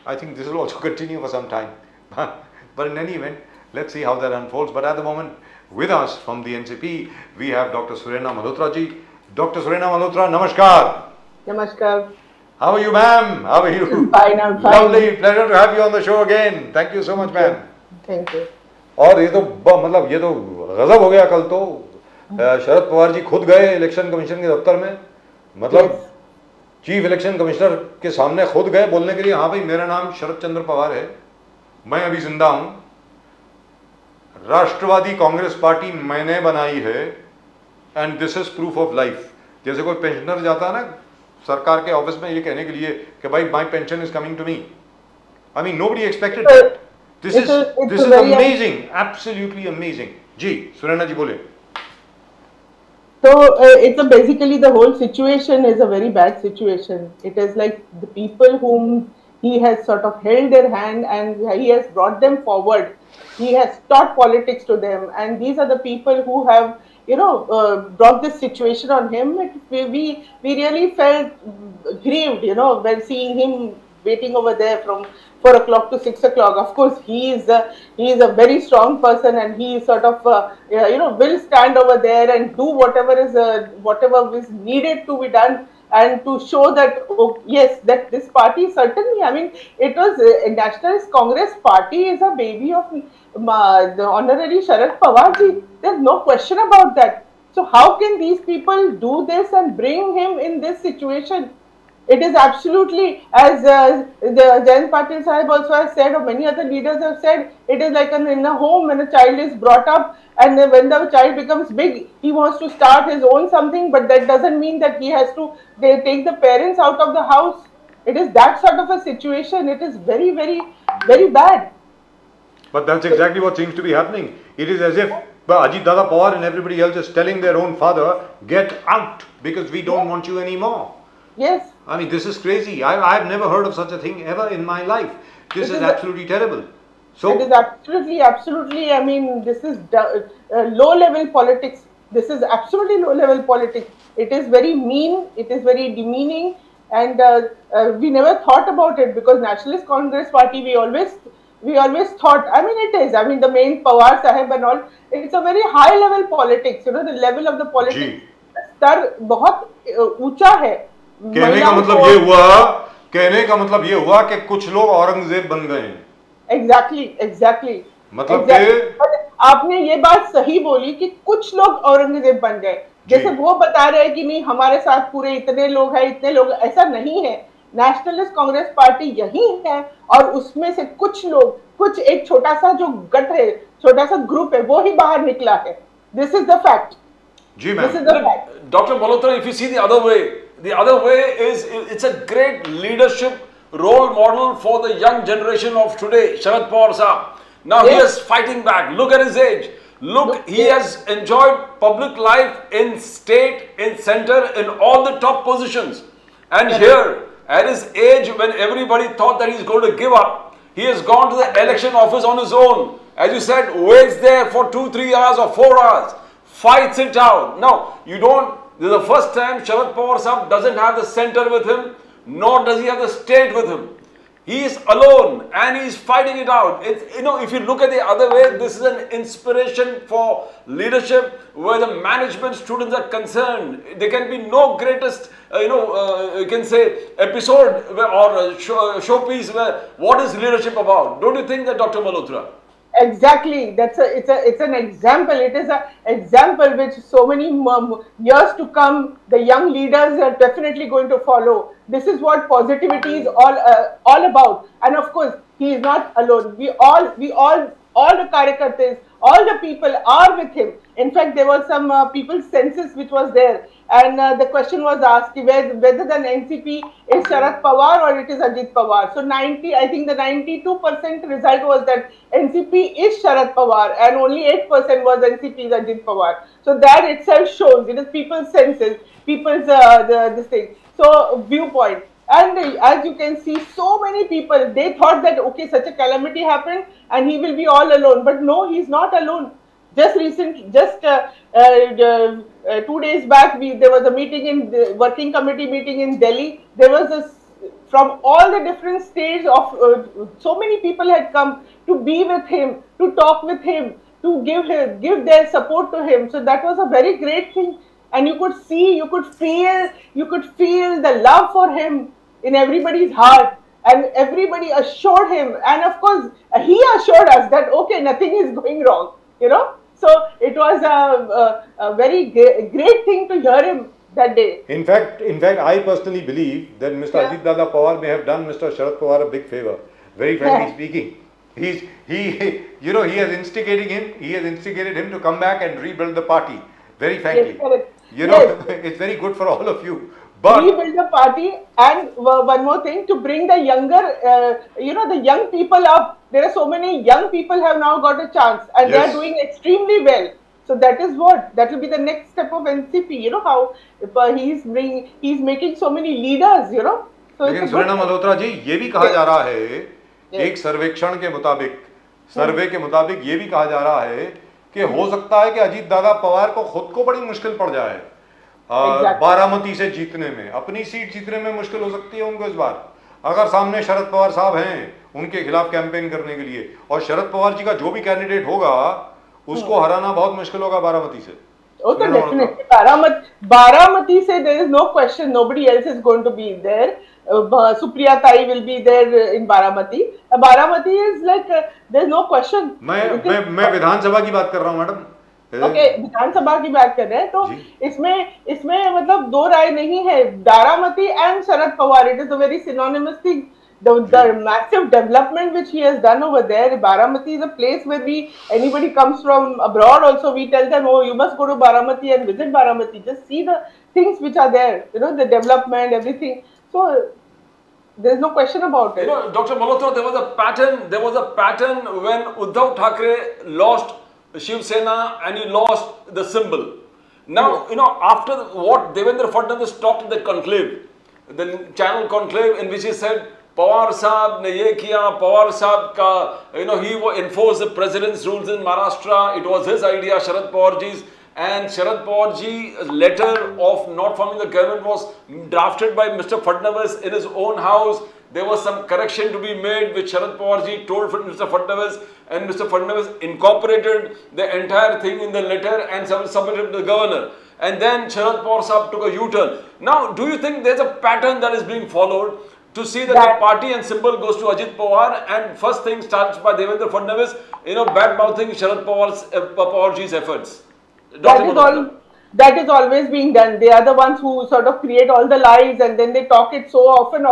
I think this will also continue for some time. But in any event, let's see how that unfolds. But at the moment, with us from the NCP, we have Dr. Surena Malhotra ji. Dr. Surena Malhotra, namaskar. Namaskar. How are you, ma'am? How are you? Fine, I'm fine. Lovely, pleasure to have you on the show again. Thank you so much, ma'am. Thank you. और ये तो मतलब ये तो गजब हो गया कल तो शरद पवार जी खुद गए इलेक्शन कमीशन के दफ्तर में, मतलब चीफ इलेक्शन कमिश्नर के सामने खुद गए बोलने के लिए, हाँ भाई मेरा नाम शरद चंद्र पवार है, मैं अभी जिंदा हूं, राष्ट्रवादी कांग्रेस पार्टी मैंने बनाई है and this is proof of life. जैसे कोई पेंशनर जाता है ना सरकार के ऑफिस में ये कहने के लिए कि भाई my pension is coming to me, I mean nobody expected that. This is amazing, absolutely amazing. Ji Surena ji बोले। So it's basically the whole situation is a very bad situation. It is like the people whom he has sort of held their hand and he has brought them forward. He has taught politics to them, and these are the people who have, brought this situation on him. We really felt grieved, when seeing him waiting over there from 4 o'clock to 6 o'clock. Of course, he is a very strong person, and he sort of will stand over there and do whatever is needed to be done, and to show that yes, that this party certainly, I mean, it was Nationalist Congress Party is a baby of the honorary Sharad Pawar ji. There's no question about that. So how can these people do this and bring him in this situation? It is absolutely, as the Jayant Patil Sahib also has said, or many other leaders have said, it is like in a home when a child is brought up, and when the child becomes big, he wants to start his own something, but that doesn't mean that he has to take the parents out of the house. It is that sort of a situation. It is very, very, very bad. But that's exactly what seems to be happening. It is as if Ajit, Dada, Pawar and everybody else is telling their own father, get out because we don't want you anymore. Yes. I mean, this is crazy. I've never heard of such a thing ever in my life. This is absolutely terrible. So it is absolutely. I mean, this is low-level politics. This is absolutely low-level politics. It is very mean. It is very demeaning, and we never thought about it because Nationalist Congress Party. We always thought. I mean, it is. I mean, the main Pawar Sahib and all. It's a very high-level politics. The level of the politics स्तर बहुत ऊंचा है। कहने का मतलब ये हुआ कि कुछ लोग औरंगजेब बन गए। एग्जैक्टली मतलब आपने ये बात सही बोली कि कुछ लोग औरंगजेब बन गए, जैसे वो बता रहे हैं कि नहीं हमारे साथ पूरे इतने लोग हैं, ऐसा नहीं है। नेशनलिस्ट कांग्रेस पार्टी यही है और उसमें से कुछ लोग, कुछ एक छोटा सा जो गट है, छोटा सा ग्रुप है, वो ही बाहर निकला है। This is the fact. जी ma'am. Dr. Malhotra, if you see the other way is it's a great leadership role model for the young generation of today. Sharad Pawar Sahab. Now he is fighting back. Look at his age. Look, he has enjoyed public life in state, in center, in all the top positions. And here, at his age, when everybody thought that he's going to give up, he has gone to the election office on his own. As you said, waits there for 2-3 hours or 4 hours. Fights it out. Now, this is the first time Sharad Pawar Sahab doesn't have the center with him, nor does he have the state with him. He is alone and he is fighting it out. If you look at the other way, this is an inspiration for leadership where the management students are concerned. There can be no greatest, you can say, episode or showpiece where what is leadership about. Don't you think that, Dr. Malhotra? Exactly. It's an example. It is an example which so many years to come, the young leaders are definitely going to follow. This is what positivity is all about. And of course, he is not alone. We all the Karyakartas, all the people are with him. In fact, there was some people's census which was there, and the question was asked whether the NCP is Sharad Pawar or it is Ajit Pawar. So I think the 92% result was that NCP is Sharad Pawar, and only 8% was NCP is Ajit Pawar. So that itself shows it is people's senses, people's this thing. So viewpoint. And as you can see, so many people, they thought that, okay, such a calamity happened and he will be all alone. But no, he's not alone. Just 2 days back, there was a meeting working committee meeting in Delhi. There was a from all the different states of so many people had come to be with him, to talk with him, to give their support to him. So that was a very great thing, and you could see, you could feel the love for him in everybody's heart, and everybody assured him, and of course he assured us that okay, nothing is going wrong, you know. So it was a very great thing to hear him that day. In fact, I personally believe that Mr. Ajit Dada Pawar may have done Mr. Sharad Pawar a big favor. Very frankly speaking, he has instigated him to come back and rebuild the party. Very frankly, Yes, correct. it's very good for all of you. But Rebuild the party, and one more thing, to bring the younger, the young people up. There are so many young people have now got a chance, and they Yes. are doing extremely well. So that will be the next step of NCP. You know how he's making so many leaders. You know. So लेकिन it's a सुनना good. Malhotra ji, ये भी कहा जा रहा है, एक सर्वेक्षण के मुताबिक, सर्वे के मुताबिक ये भी कहा जा रहा है कि हो सकता है कि अजीत दादा पवार को खुद को बड़ी मुश्किल पड़ जाए बारामती से जीतने में, अपनी सीट जीतने में मुश्किल हो सकती है उनको इस बार, अगर सामने शरद पवार साहब हैं उनके खिलाफ कैंपेन करने के लिए, और शरद पवार जी का जो भी कैंडिडेट होगा उसको हराना बहुत मुश्किल होगा बारामती से. Oh, so definitely. Baramati say there is no question. Nobody else is going to be there. Supriya Tai will be there in Baramati. Baramati is like there is no question. मैं विधानसभा की बात कर रहा हूँ मैडम. ओके, विधानसभा की बात कर रहे हैं तो इसमें मतलब दो राय नहीं है. Baramati and Sharad Pawar, it is a very synonymous thing. The massive development which he has done over there. Baramati is a place where anybody comes from abroad also, we tell them, oh, you must go to Baramati and visit Baramati. Just see the things which are there, you know, the development, everything. So there's no question about it. You know, Dr. Malhotra, there was a pattern when Uddhav Thackeray lost Shiv Sena and he lost the symbol. Now, you know, after what Devendra Fadnavis talked in the conclave, the channel conclave, in which he said, Pawar Saab ne ye kiya, Pawar Saab ka, you know, he enforced the president's rules in Maharashtra. It was his idea, Sharad Pawar ji's, and Sharad Pawar ji's letter of not forming the government was drafted by Mr. Fadnavis in his own house. There was some correction to be made which Sharad Pawar ji told Mr. Fadnavis, and Mr. Fadnavis incorporated the entire thing in the letter and submitted to the governor. And then Sharad Pawar Saab took a U-turn. Now, do you think there's a pattern that is being followed to see that the party and symbol goes to Ajit Pawar, and first thing starts by Devendra Fadnavis, you know, bad-mouthing Sharad Pawar ji's efforts? That is always being done. They are the ones who sort of create all the lies, and then they talk it so often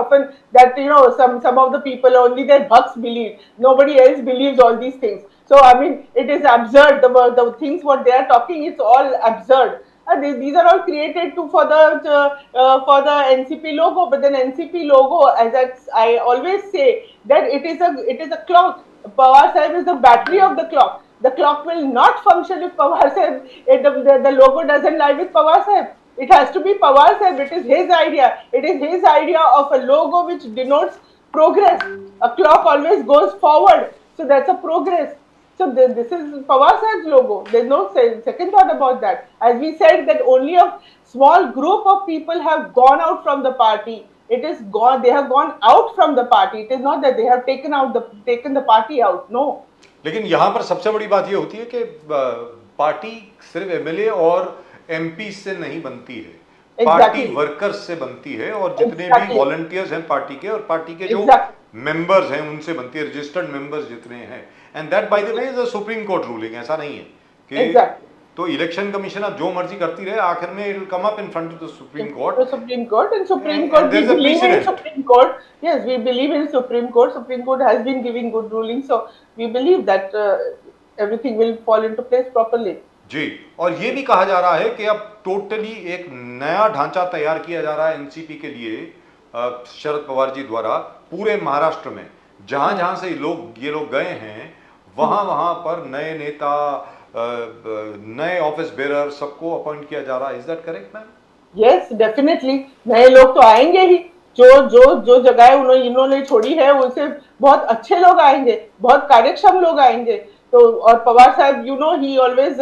that, you know, some of the people, only their bucks believe. Nobody else believes all these things. So I mean, it is absurd. The things what they are talking, it's all absurd. These are all created for the NCP logo, but then NCP logo, as I always say, that it is a clock. Pawar Sahib is the battery of the clock. The clock will not function if Pawar Sahib, the logo doesn't lie with Pawar Sahib. It has to be Pawar Sahib. It is his idea. It is his idea of a logo which denotes progress. A clock always goes forward, so that's a progress. So this is Pawar Sahib's logo. There's no second thought about that. As we said, that only a small group of people have gone out from the party. It is gone. They have gone out from the party. It is not that they have taken the party out. No. लेकिन यहाँ पर सबसे बड़ी बात ये होती है कि पार्टी सिर्फ एमएलए और एमपी से नहीं बनती है, पार्टी वर्कर्स से बनती है, और जितने भी वॉलंटियर्स हैं पार्टी के और पार्टी के जो मेंबर्स हैं उनसे बनती है, रजिस्टर्ड मेंबर्स जितने हैं. And that by the way is a supreme court ruling. ऐसा नहीं है कि तो इलेक्शन कमीशन अब जो मर्जी करती रहे, आखिर में it will come up in front of the supreme court. Supreme Court we believe in Supreme Court. Yes, we believe in Supreme Court. Supreme Court has been giving good rulings, so we believe that everything will fall into place properly. जी, और ये भी कहा जा रहा है कि अब totally एक नया ढांचा तैयार किया जा रहा है एनसीपी के लिए शरद पवार जी द्वारा पूरे महाराष्ट्र में. जहां से ये लोग गए हैं वहां पर नए नेता, नए ऑफिस बेरर सबको अपॉइंट किया जा रहा है. Is that correct ma'am? Yes, definitely नए लोग तो आएंगे ही. जो जगह इन्होंने छोड़ी है उनसे बहुत अच्छे लोग आएंगे, बहुत कार्यक्षम लोग आएंगे. तो और पवार साहब, he always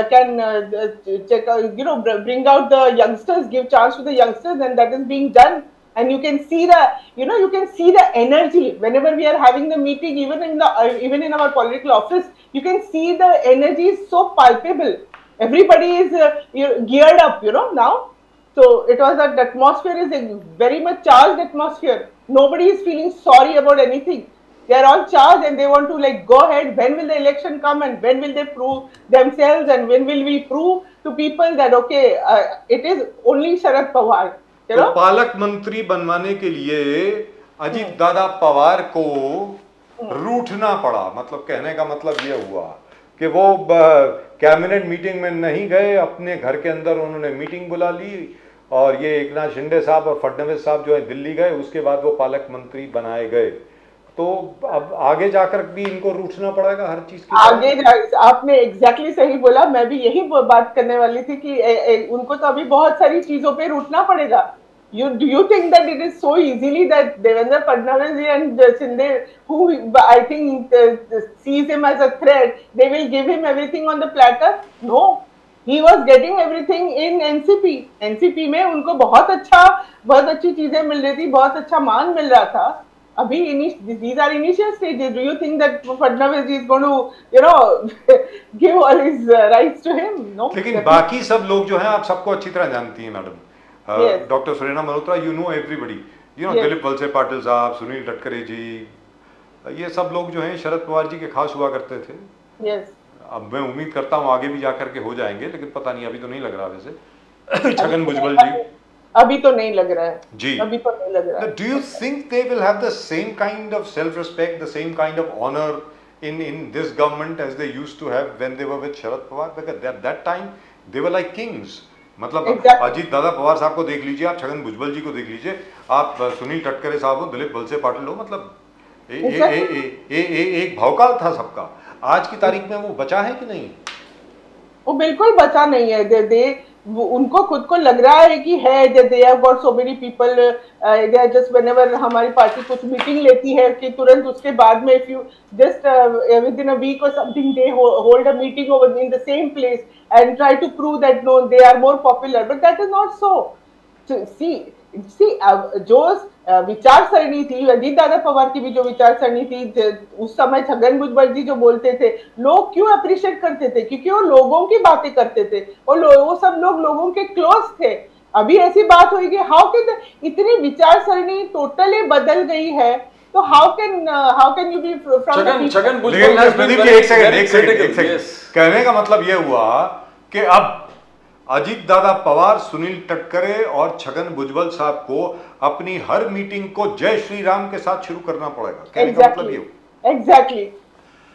can check, bring out the youngsters, give chance to the youngsters, and that is being done. and you can see the energy whenever we are having the meeting, even in our political office. You can see the energy is so palpable. Everybody is geared up, now. So it was that atmosphere is a very much charged atmosphere. Nobody is feeling sorry about anything. They are all charged and they want to like go ahead. When will the election come and when will they prove themselves and when will we prove to people that okay, it is only Sharad Pawar. तो पालक मंत्री बनवाने के लिए अजीत दादा पवार को रूठना पड़ा, मतलब कहने का मतलब ये हुआ कि वो कैबिनेट मीटिंग में नहीं गए, अपने घर के अंदर उन्होंने मीटिंग बुला ली और ये एकनाथ शिंदे साहब और फडणवीस साहब जो है दिल्ली गए, उसके बाद वो पालक मंत्री बनाए गए। तो अब आगे जाकर भी इनको रूठना पड़ेगा हर चीज के आगे। आपने एग्जैक्टली सही बोला, मैं भी यही बात करने वाली थी कि उनको तो अभी बहुत सारी चीजों पे रूठना पड़ेगा। Do you think that it is so easily that Devendra Fadnavis and Shinde, who I think sees him as a threat, they will give him everything on the platter? No, he was getting everything in NCP. NCP में उनको बहुत अच्छी चीजें मिल रही थी, बहुत अच्छा मान मिल रहा था। अभी these are initial stages. Do you think that Fadnavis is going to, give all his rights to him? No. लेकिन बाकी सब लोग जो हैं, आप सबको अच्छी तरह जानती हैं madam, doctor Surena Malhotra, you know everybody, Dilip Walse Patil साहब, सुनील तटकरे जी, ये सब लोग जो हैं शरद पवार जी के खास हुआ करते थे। yes. अब मैं उम्मीद करता हूँ आगे भी जाकर के हो जाएंगे, लेकिन पता नहीं, अभी तो नहीं लग रहा वैसे। छगन भुजबल जी अभी तो नहीं लग रहा है जी, अभी तो नहीं लग रहा है। Do you think they will have the same kind of self respect, the same kind of honour in this government as they used to have when they were with Sharad Pawar? Because at that time they were like kings. मतलब अजीत दादा पवार साहब को देख लीजिए, आप छगन भुजबल जी को देख लीजिए, आप सुनील तटकरे साहब हो, दिलीप वलसे पाटिल हो, मतलब एक भौकाल था सबका। आज की तारीख में वो बचा है कि नहीं? वो बिल्कुल बचा नहीं है। उनको खुद को लग रहा है कि है they have got so many people, they are just whenever हमारी पार्टी कुछ मीटिंग लेती है कि तुरंत उसके बाद में if you just within a week और something they hold a meeting over in the same place and try to prove that no they are more popular, but that is not so. जो विचार सरणी थी, अजीत दादा पवार की भी जो विचार सरणी थी उस समय, छगन भुजबल जी जो बोलते थे, लोग क्यों अप्रिशिएट करते थे? क्योंकि वो लोगों की बातें करते थे और वो सब लोग लोगों के क्लोज थे। अभी ऐसी बात हुई कि हाउ कैन इतनी विचार सरणी टोटली बदल गई है, तो how can you be from Chhagan Bhujbal has been एक सेकंड कहने का मतलब ये हुआ कि अब अजीत दादा पवार, सुनील तटकरे और छगन भुजबल साहब को अपनी हर मीटिंग को जय श्री राम के साथ शुरू करना पड़ेगा। कहने का मतलब ये। एग्जैक्टली।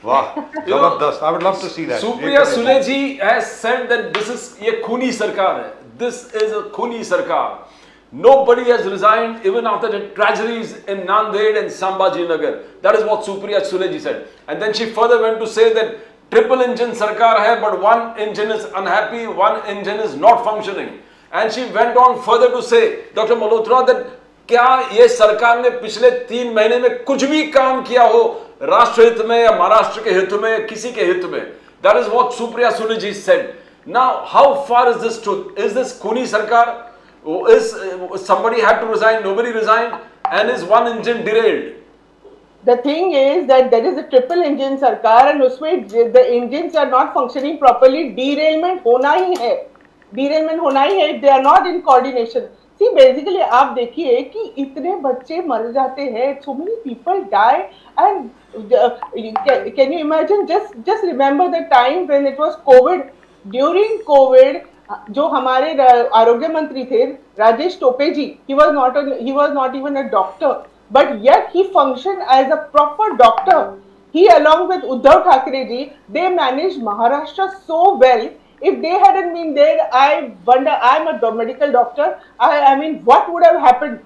वाह, जबरदस्त। I would love to see that. Supriya Sule ji has said that this is ये खूनी सरकार है, दिस इज अ खूनी सरकार। Nobody has resigned even after the tragedies in Nanded and Sambhajinagar. That is what Supriya Sule ji said. And then she further went to say that triple engine sarkar hai, but one engine is unhappy, one engine is not functioning. And she went on further to say, Dr. Malhotra, that क्या ये सरकार ने पिछले 3 महीने में कुछ भी काम किया हो राष्ट्र हित में या महाराष्ट्र के हित में, किसी के हित में? That is what Supriya Sule ji said. Now, how far is this truth? Is this खूनी सरकार? Is somebody had to resign, nobody resigned, and is one engine derailed? The thing is that there is a triple engine सरकार and उसमें the engines are not functioning properly. Derailment होना ही है, derailment होना ही है if they are not in coordination. See, basically आप देखिए कि इतने बच्चे मर जाते हैं, so many people die, and can you imagine? Just remember the time when it was COVID. During COVID, जो हमारे आरोग्य मंत्री थे राजेश टोपे जी, he was not even a doctor, but yet he functioned as a proper doctor. He, along with Uddhav Thackeray ji, they managed Maharashtra so well. If they hadn't been there, I wonder, I'm a medical doctor, I mean, what would have happened?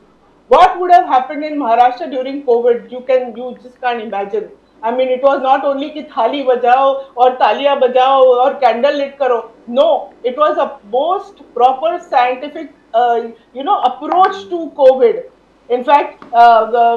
What would have happened in Maharashtra during COVID? You just can't imagine. I mean, it was not only कि थाली बजाओ और तालियां बजाओ और candle lit करो. No, it was a most proper scientific, approach to COVID. In fact,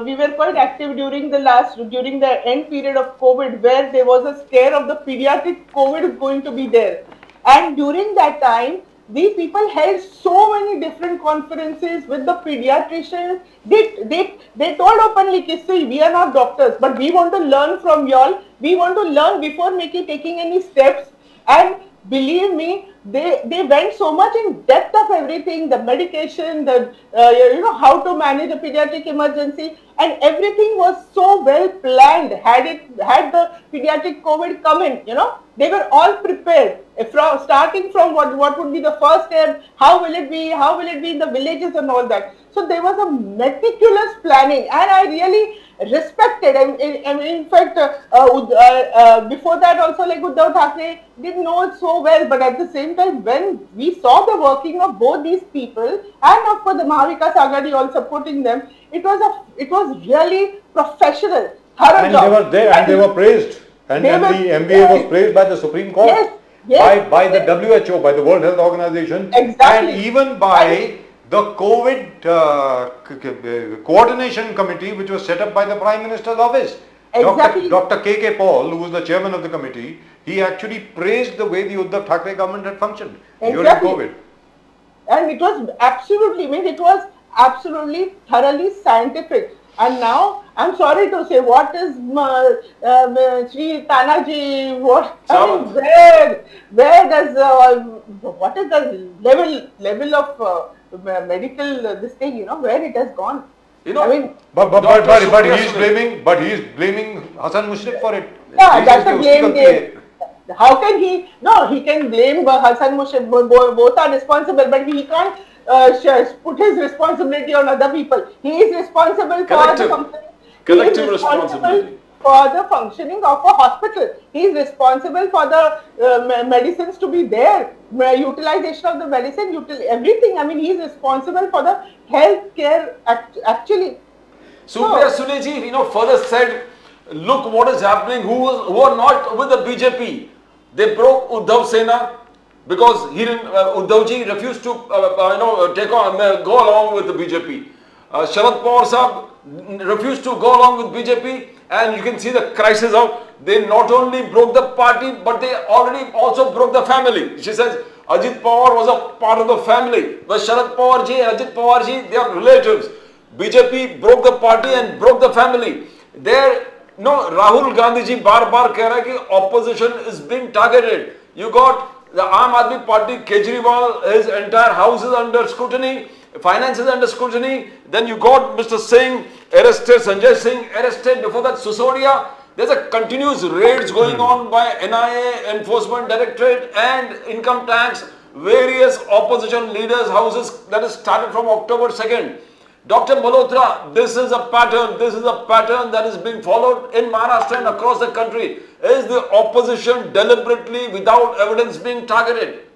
we were quite active during the end period of COVID, where there was a scare of the pediatric COVID going to be there. And during that time, these people held so many different conferences with the pediatricians. They told openly, see, we are not doctors, but we want to learn from y'all. We want to learn before taking any steps. And believe me, they went so much in depth of everything, the medication, the how to manage a pediatric emergency, and everything was so well planned. Had the pediatric COVID come in, they were all prepared. From starting from what would be the first step, how will it be in the villages and all that. So there was a meticulous planning, and I really respected. In fact, before that also, like Uddhav Thackeray didn't know it so well, but at the same time, when we saw the working of both these people, and of course the Mahavikas Agadi all supporting them, it was really professional, thorough And job. they were there, and they were praised. And They then were the MBA was praised. praised by the Supreme Court, Yes, by the WHO, by the World Health Organization, Exactly. and even by the COVID coordination committee, which was set up by the Prime Minister's office. Exactly. Dr. K. Paul, who was the chairman of the committee, he actually praised the way the Uddhav Thackeray government had functioned during Exactly. COVID. And it was absolutely thoroughly scientific. And now, I'm sorry to say, what is Sri Tanaji? Where does what is the level of medical this thing? Where it has gone. I mean, But Dr. he is blaming Hassan Mushrif for it. yeah, He that's says a कि blame उसकी गलती game. है. How can he? No, he can blame Hassan Mushrif. Both are responsible, but he can't put his responsibility on other people. He is responsible for Collective. the functioning. Collective He is responsible responsibility. for the functioning of a hospital. He is responsible for the medicines to be there, utilization of the medicine, everything. I mean, he is responsible for the health care actually. Supriya Sule ji, further said, look what is happening, who are not with the BJP. They broke Uddhav Sena because Uddhav ji refused to go along with the BJP. Sharad Pawar Sahab refused to go along with BJP, and you can see the crisis out. They not only broke the party, but they already also broke the family. She says Ajit Pawar was a part of the family, but Sharad Pawar ji and Ajit Pawar ji, they are relatives. BJP broke the party and broke the family. There, Rahul Gandhi ji bar keh raha hai ki opposition is being targeted. You got the Aam Aadmi Party, Kejriwal, his entire house is under scrutiny, finance is under scrutiny. Then you got Mr. Singh arrested, Sanjay Singh arrested. Before that, Sisodia. There's a continuous raids going on by NIA, Enforcement Directorate, and Income Tax, various opposition leaders' houses. That is started from October 2nd. Dr. Malhotra, this is a pattern that is being followed in Maharashtra and across the country. Is the opposition deliberately, without evidence, being targeted?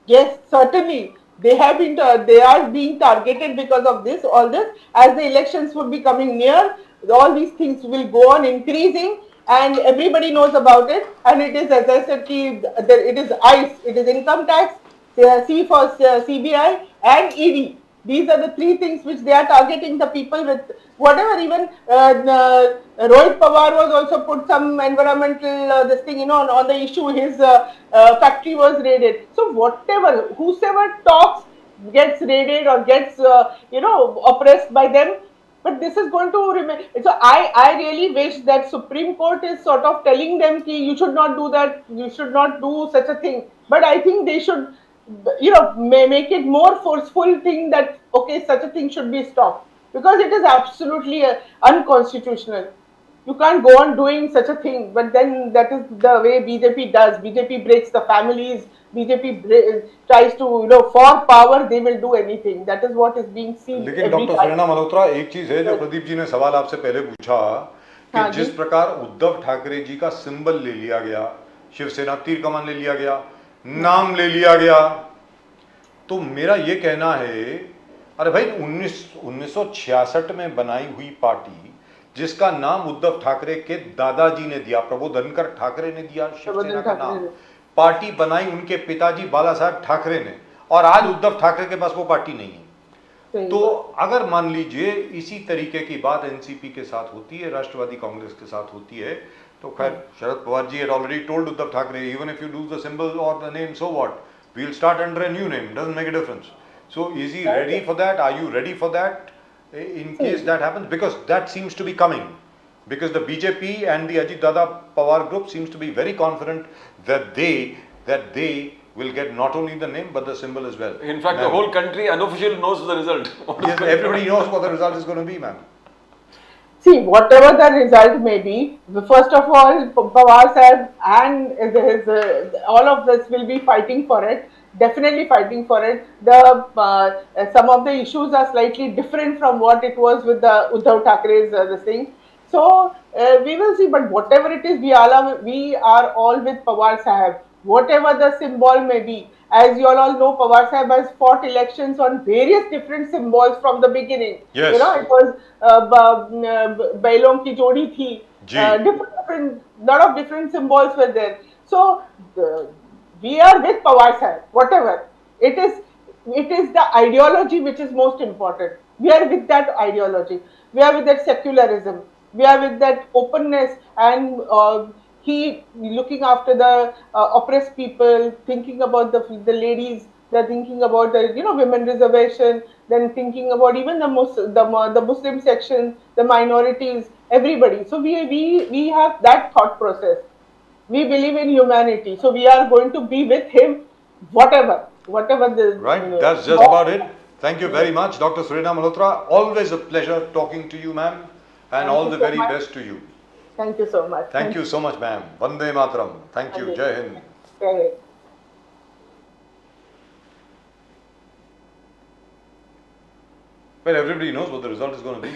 Yes, certainly. They are being targeted because of all this. As the elections would be coming near, all these things will go on increasing, and everybody knows about it. And it is, as I said, it is ICE, it is income tax, C for CBI, and ED. These are the three things which they are targeting the people with. Whatever, even Rohit Pawar was also put some environmental this thing, on the issue. His factory was raided. So whosoever talks gets raided or gets oppressed by them. But this is going to remain. So I really wish that Supreme Court is sort of telling them ki you should not do that, you should not do such a thing. But I think they should make it more forceful thing that okay, such a thing should be stopped, because it is absolutely unconstitutional. You can't go on doing such a thing, but then that is the way BJP does. BJP breaks the families. BJP tries to, for power, they will do anything. That is what is being seen. लेकिन doctor Sunaina Malhotra, एक चीज है जो प्रदीप जी ने सवाल आपसे पहले पूछा कि जिस प्रकार उद्धव ठाकरे जी का सिंबल ले लिया गया, शिवसेना तीर कमान ले लिया गया, नाम ले लिया गया, तो मेरा ये कहना है, अरे भाई 1966 में बनाई हुई पार्टी जिसका नाम उद्धव ठाकरे के दादाजी ने दिया, प्रबोधनकर ठाकरे ने दिया शिवसेना का नाम, पार्टी बनाई उनके पिताजी बाला साहब ठाकरे ने, और आज उद्धव ठाकरे के पास वो पार्टी नहीं है। तो अगर मान लीजिए इसी तरीके की बात एनसीपी के साथ होती है, राष्ट्रवादी कांग्रेस के साथ होती है, तो खैर Sharad Pawar ji had already told Uddhav Thackeray, even if you lose the symbol or the name, so what? we'll start under a new name, doesn't make a difference. So is he ready for that? Are you ready for that in case that happens? Because that seems to be coming. Because the BJP and the Ajit Dada PAWAR group seems to be very confident that they will get not only the name but the symbol as well. In fact, the whole country unofficially knows the result. Yes, everybody knows what the result is going to be, man. See, whatever the result may be, first of all, Pawar Sahib and all of us will be fighting for it. Definitely fighting for it. Some of the issues are slightly different from what it was with the Uddhav Thackeray's this thing. So we will see. But whatever it is, we are all with Pawar Sahib. Whatever the symbol may be, as you all know, Pawar Sahib has fought elections on various different symbols from the beginning. Yes. You know, it was Bailon ki jodi thi. Different, lot of different symbols were there. So we are with Pawar Sahib. Whatever it is the ideology which is most important. We are with that ideology. We are with that secularism. We are with that openness and he looking after the oppressed people, thinking about the ladies, they're thinking about the women reservation, then thinking about even the Muslim section, the minorities, everybody. So we have that thought process. We believe in humanity, so we are going to be with him, whatever the right. That's just about it. Thank you very much, Dr. Surena Malhotra. Always a pleasure talking to you, ma'am, and all the very best to you. Thank you so much. Thank you so much, ma'am. Vande Mataram. Thank you. Jai Hind. Jai Hind. Well, everybody knows what the result is going to be.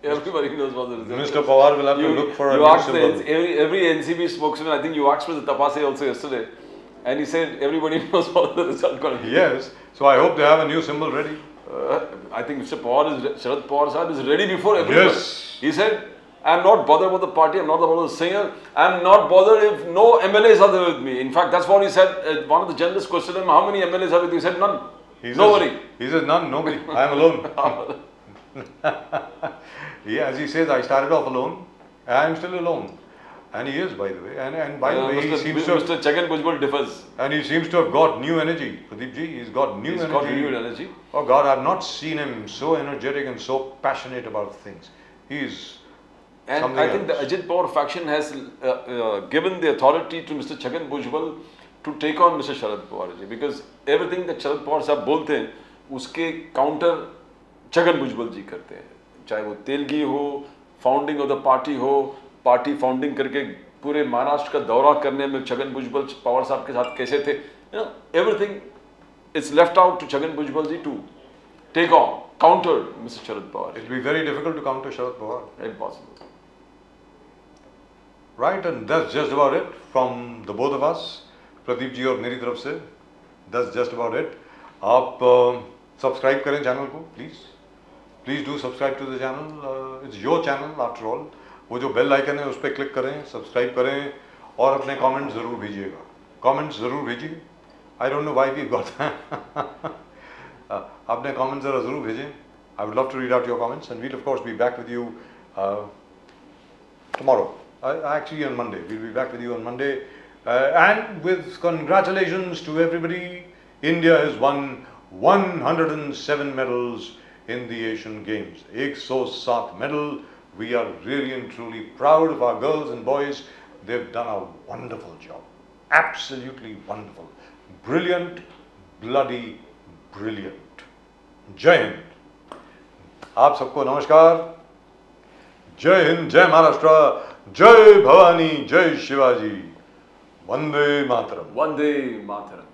Everybody knows what the result is. Mr. Pawar will have to look for a new symbol. Every NCB spokesman, I think you asked for the Tapase also yesterday, and he said everybody knows what the result is going to be. Yes. So I hope they have a new symbol ready. I think Mr. Sharad Pawar Sahib is ready before everyone. Yes. He said, I'm not bothered about the party, I'm not bothered about the singer, I'm not bothered if no MLAs are there with me. In fact, that's what he said. One of the journalists questioned him, how many MLAs are with you? He said, none. Nobody. He says, none, nobody. I am alone. Yeah, as he says, I started off alone, and I am still alone. And he is, by the way. And by the way, he seems to have, Mr. Chagan Bhujbal differs. And he seems to have got new energy. Pradeep ji, he's got new energy. He's got renewed energy. Oh God, I've not seen him so energetic and so passionate about things. He's And something I think else. the Ajit Pawar faction has given the authority to Mr. Chagan Bhujbal to take on Mr. Sharad Pawar ji, because everything that Sharad Pawar साहब बोलते हैं उसके counter Chhagan Bhujbal जी करते हैं, चाहे वो तेलगी हो, founding of the party हो, पार्टी फाउंडिंग करके पूरे महाराष्ट्र का दौरा करने में छगन भुजबल पवार साहब के साथ कैसे थे, everything is left out to Chagan Bhujbal ji to take on, counter Mr. Sharad Pawar. It'll be very difficult to counter Sharad Pawar. Impossible. Right, and that's just about it from the both of us, Pradeep ji और मेरी तरफ से. That's just about it. आप subscribe करें channel को please do subscribe to the channel. It's your channel after all. वो जो bell icon है उस पर क्लिक करें, सब्सक्राइब करें और अपने कमेंट्स ज़रूर भेजिएगा. कमेंट्स ज़रूर भेजिए. I don't know why we got अपने कमेंट्स ज़रूर भेजें. I would love to read out your comments and we'll of course be back with you tomorrow. Actually on Monday. We'll be back with you on Monday. And with congratulations to everybody. India has won 107 medals in the Asian Games. 107 medal. We are really and truly proud of our girls and boys. They've done a wonderful job. Absolutely wonderful. Brilliant, bloody brilliant. Jai Hind. आप सबको नमस्कार. जय हिंद, जय महाराष्ट्र, जय भवानी, जय Shivaji. Vande Mataram. Vande Mataram.